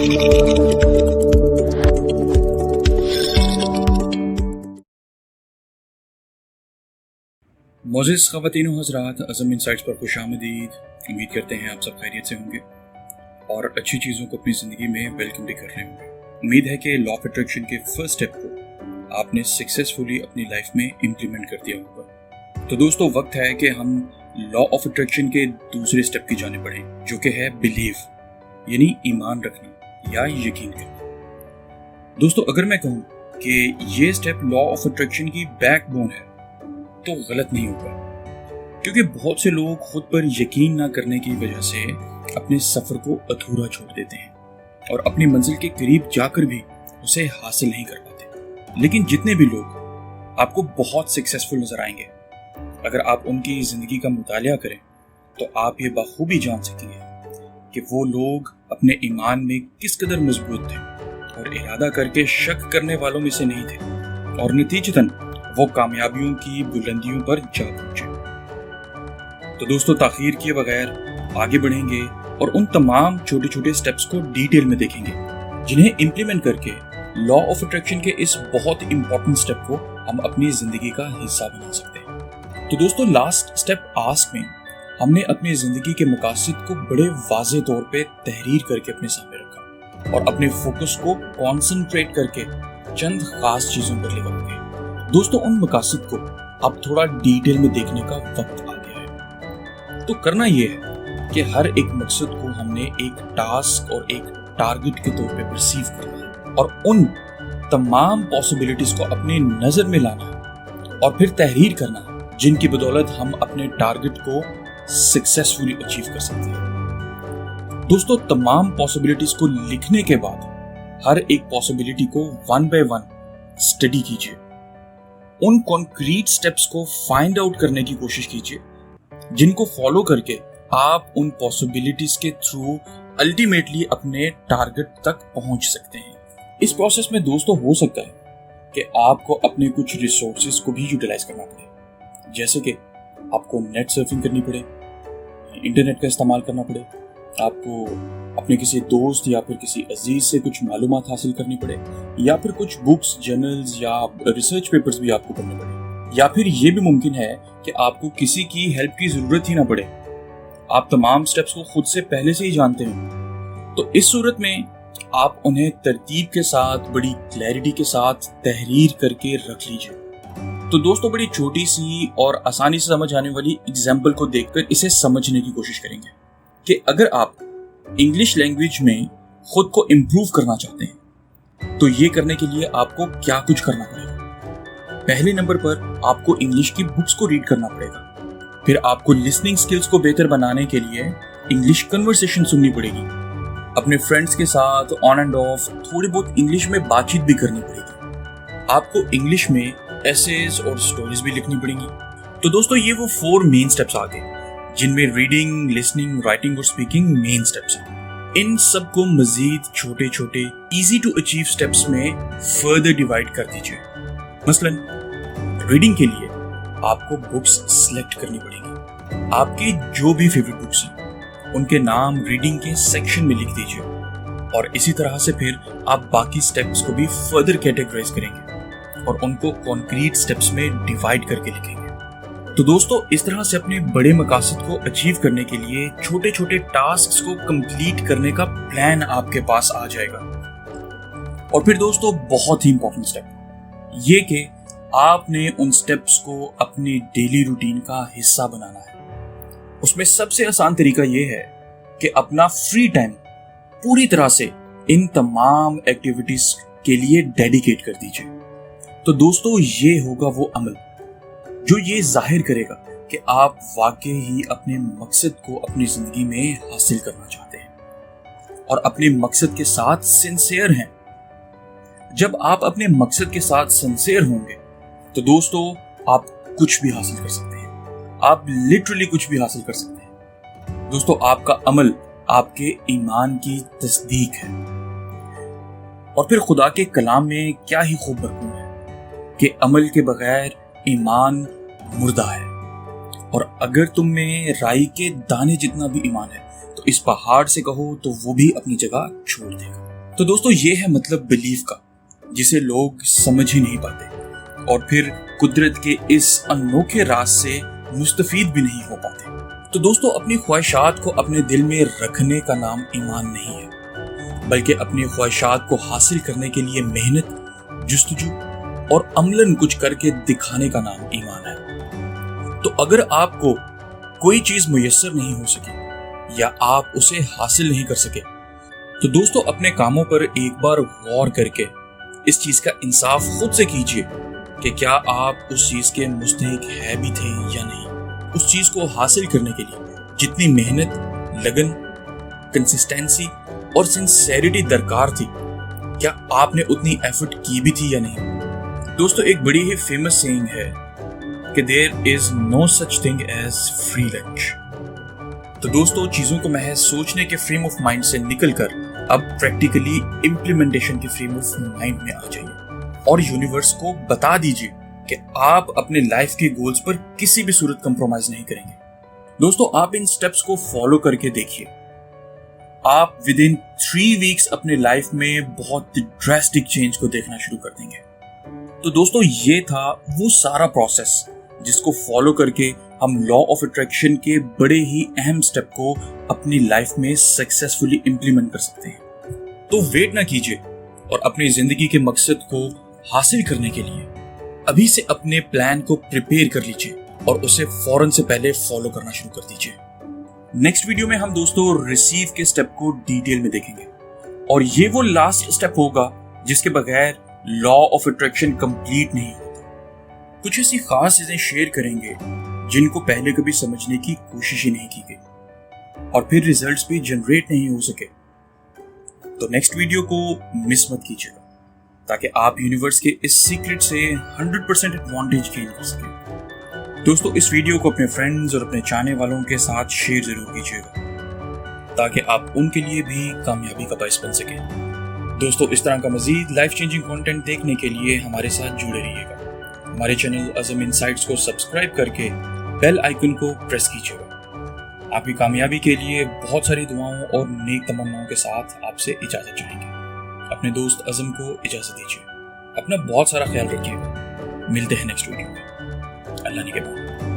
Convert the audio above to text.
मोज़िज़ ख़वातीन व हज़रात, अज़म इनसाइट्स पर खुशामदीद। उम्मीद करते हैं आप सब खैरियत से होंगे और अच्छी चीज़ों को अपनी ज़िंदगी में वेलकम भी कर रहे होंगे। उम्मीद है कि लॉ ऑफ अट्रैक्शन के फर्स्ट स्टेप को आपने सक्सेसफुली अपनी लाइफ में इम्प्लीमेंट कर दिया होगा। तो दोस्तों, वक्त है कि हम लॉ ऑफ अट्रैक्शन के दूसरे स्टेप की जाने बढ़ें, जो कि है बिलीव, यानी ईमान रखना या यकीन करना। दोस्तों, अगर मैं कहूँ कि ये स्टेप लॉ ऑफ अट्रैक्शन की बैकबोन है तो गलत नहीं होगा, क्योंकि बहुत से लोग खुद पर यकीन ना करने की वजह से अपने सफर को अधूरा छोड़ देते हैं और अपनी मंजिल के करीब जाकर भी उसे हासिल नहीं कर पाते। लेकिन जितने भी लोग आपको बहुत सक्सेसफुल नजर आएंगे, अगर आप उनकी जिंदगी का मुतालिया करें तो आप ये बखूबी जान सकेंगे कि वो लोग अपने ईमान में किस कदर मजबूत थे और इरादा करके शक करने वालों में से नहीं थे, और नतीजतन वो कामयाबियों की बुलंदियों पर जा पहुंचे। तो दोस्तों, ताखीर किए बगैर आगे बढ़ेंगे और उन तमाम छोटे छोटे स्टेप्स को डिटेल में देखेंगे जिन्हें इम्प्लीमेंट करके लॉ ऑफ अट्रैक्शन के इस बहुत इंपॉर्टेंट स्टेप को हम अपनी जिंदगी का हिस्सा बना सकते हैं। तो दोस्तों, लास्ट स्टेप आस्क में हमने अपनी जिंदगी के मकासद को बड़े वाज़ेह तौर पे तहरीर करके अपने सामने रखा और अपने फोकस को कॉन्सेंट्रेट करके चंद खास चीजों पर लगाओगे। दोस्तों, उन मकासद को अब थोड़ा डिटेल में देखने का वक्त आ गया है। तो करना यह है कि हर एक मकसद को हमने एक टास्क और एक टारगेट के तौर पे परसीव करना है और उन तमाम पॉसिबिलिटीज को अपने नजर में लाना है और फिर तहरीर करना है, जिनकी बदौलत हम अपने टारगेट को सक्सेसफुली अचीव कर सकते हैं। दोस्तों, तमाम पॉसिबिलिटीज को लिखने के बाद हर एक पॉसिबिलिटी को वन बाय वन स्टडी कीजिए, उन कॉन्क्रीट स्टेप्स को फाइंड आउट करने की कोशिश कीजिए जिनको फॉलो करके आप उन पॉसिबिलिटीज के थ्रू अल्टीमेटली अपने टारगेट तक पहुंच सकते हैं। इस प्रोसेस में दोस्तों हो सकता है कि आपको अपने कुछ रिसोर्सेज को भी यूटिलाइज करना पड़े, जैसे कि आपको नेट सर्फिंग करनी पड़े, इंटरनेट का इस्तेमाल करना पड़े, आपको अपने किसी दोस्त या फिर किसी अजीज से कुछ मालूमात हासिल करनी पड़े, या फिर कुछ बुक्स, जर्नल्स या रिसर्च पेपर्स भी आपको करने पड़े, या फिर ये भी मुमकिन है कि आपको किसी की हेल्प की जरूरत ही ना पड़े, आप तमाम स्टेप्स को खुद से पहले से ही जानते हैं। तो इस सूरत में आप उन्हें तरतीब के साथ, बड़ी क्लैरिटी के साथ तहरीर करके रख लीजिए। तो दोस्तों, बड़ी छोटी सी और आसानी से समझ आने वाली एग्जाम्पल को देखकर इसे समझने की कोशिश करेंगे कि अगर आप इंग्लिश लैंग्वेज में खुद को इम्प्रूव करना चाहते हैं तो ये करने के लिए आपको क्या कुछ करना पड़ेगा। पहले नंबर पर आपको इंग्लिश की बुक्स को रीड करना पड़ेगा। फिर आपको लिसनिंग स्किल्स को बेहतर बनाने के लिए इंग्लिश कन्वर्सेशन सुननी पड़ेगी। अपने फ्रेंड्स के साथ ऑन एंड ऑफ थोड़ी बहुत इंग्लिश में बातचीत भी करनी पड़ेगी। आपको इंग्लिश में एसेज और स्टोरीज भी लिखनी पड़ेंगी। तो दोस्तों, ये वो 4 मेन स्टेप्स आ गए जिनमें रीडिंग, लिसनिंग, राइटिंग और स्पीकिंग मेन स्टेप्स हैं। इन सब को मजीद छोटे छोटे इजी टू अचीव स्टेप्स में फर्दर डिवाइड कर दीजिए। मसलन रीडिंग के लिए आपको बुक्स सिलेक्ट करनी पड़ेंगी। आपकी जो भी फेवरेट बुक्स हैं उनके नाम रीडिंग के सेक्शन में लिख दीजिए और इसी तरह से फिर आप बाकी स्टेप्स को भी फर्दर कैटेगराइज करेंगे और उनको कॉन्क्रीट स्टेप्स में डिवाइड करके लिखेंगे। तो दोस्तों, इस तरह से अपने बड़े मकासद को अचीव करने के लिए छोटे छोटे टास्क्स को कंप्लीट करने का प्लान आपके पास आ जाएगा। और फिर दोस्तों, बहुत ही इंपॉर्टेंट स्टेप ये कि आपने उन स्टेप्स को अपनी डेली रूटीन का हिस्सा बनाना है। उसमें सबसे आसान तरीका ये है कि अपना फ्री टाइम पूरी तरह से इन तमाम एक्टिविटीज के लिए डेडिकेट कर दीजिए। तो दोस्तों, ये होगा वो अमल जो ये जाहिर करेगा कि आप वाकई ही अपने मकसद को अपनी जिंदगी में हासिल करना चाहते हैं और अपने मकसद के साथ सिंसियर हैं। जब आप अपने मकसद के साथ सिंसियर होंगे तो दोस्तों, आप कुछ भी हासिल कर सकते हैं। आप लिटरली कुछ भी हासिल कर सकते हैं। दोस्तों, आपका अमल आपके ईमान की तस्दीक है। और फिर खुदा के कलाम में क्या ही खूब मरकूम है कि अमल के बगैर ईमान मुर्दा है। और अगर तुम में राई के दाने जितना भी ईमान है तो इस पहाड़ से कहो तो वो भी अपनी जगह छोड़ देगा। تو دوستوں یہ ہے مطلب بلیف کا، جسے لوگ سمجھ ہی نہیں پاتے اور پھر قدرت کے اس انوکھے راز سے مستفید بھی نہیں ہو پاتے۔ تو دوستوں اپنی خواہشات کو اپنے دل میں رکھنے کا نام ایمان نہیں ہے، بلکہ اپنی خواہشات کو حاصل کرنے کے لیے محنت، جستجو اور عملاً کچھ کر کے دکھانے کا نام ایمان ہے۔ تو اگر آپ کو کوئی چیز میسر نہیں ہو سکی یا آپ اسے حاصل نہیں کر سکے تو دوستوں اپنے کاموں پر ایک بار غور کر کے اس چیز کا انصاف خود سے کیجئے کہ کیا آپ اس چیز کے مستحق ہے بھی تھے یا نہیں۔ اس چیز کو حاصل کرنے کے لیے جتنی محنت، لگن، کنسسٹنسی اور سنسیریٹی درکار تھی، کیا آپ نے اتنی ایفرٹ کی بھی تھی یا نہیں۔ دوستو ایک بڑی ہی فیمس سینگ ہے کہ there is no such thing as free lunch۔ تو دوستو چیزوں کو محض سوچنے کے فریم آف مائنڈ سے نکل کر اب پریکٹیکلی امپلیمنٹیشن کے فریم آف مائنڈ میں آ جائیے اور یونیورس کو بتا دیجئے کہ آپ اپنے لائف کے گولز پر کسی بھی صورت کمپرومائز نہیں کریں گے۔ دوستو آپ ان سٹیپس کو فالو کر کے دیکھیے، آپ ودن 3 ویکس اپنے لائف میں بہت ڈراسٹک چینج کو دیکھنا شروع کر دیں گے۔ تو دوستو یہ تھا وہ سارا پروسیس جس کو فالو کر کے ہم لا آف اٹریکشن کے بڑے ہی اہم سٹیپ کو اپنی لائف میں سکسیسفلی امپلیمنٹ کر سکتے ہیں۔ تو ویٹ نہ کیجیے اور اپنی زندگی کے مقصد کو حاصل کرنے کے لیے ابھی سے اپنے پلان کو پریپیئر کر لیجیے اور اسے فوراً سے پہلے فالو کرنا شروع کر دیجیے۔ نیکسٹ ویڈیو میں ہم دوستو ریسیو کے سٹیپ کو ڈیٹیل میں دیکھیں گے اور یہ وہ لاسٹ سٹیپ ہوگا جس کے بغیر لا آف اٹریکشن کمپلیٹ نہیں ہوتا۔ کچھ ایسی خاص چیزیں شیئر کریں گے جن کو پہلے کبھی سمجھنے کی کوشش ہی نہیں کی گئی اور پھر ریزلٹس بھی جنریٹ نہیں ہو سکے۔ تو نیکسٹ ویڈیو کو مس مت کیجیے گا تاکہ آپ یونیورس کے اس سیکرٹ سے 100% ایڈوانٹیج گین کر سکیں۔ دوستو اس ویڈیو کو اپنے فرینڈز اور اپنے چاہنے والوں کے ساتھ شیئر ضرور کیجیے گا تاکہ آپ ان کے لیے بھی کامیابی کا باعث بن سکیں۔ دوستو اس طرح کا مزید لائف چینجنگ کنٹینٹ دیکھنے کے لیے ہمارے ساتھ جڑے رہیے گا۔ ہمارے چینل عزم انسائٹس کو سبسکرائب کر کے بیل آئیکن کو پریس کیجیے گا۔ آپ کی کامیابی کے لیے بہت ساری دعاؤں اور نیک تمناؤں کے ساتھ آپ سے اجازت چاہیں گے۔ اپنے دوست عزم کو اجازت دیجیے۔ اپنا بہت سارا خیال رکھیے گا۔ ملتے ہیں نیکسٹ ویڈیو میں۔ اللہ نگہبان۔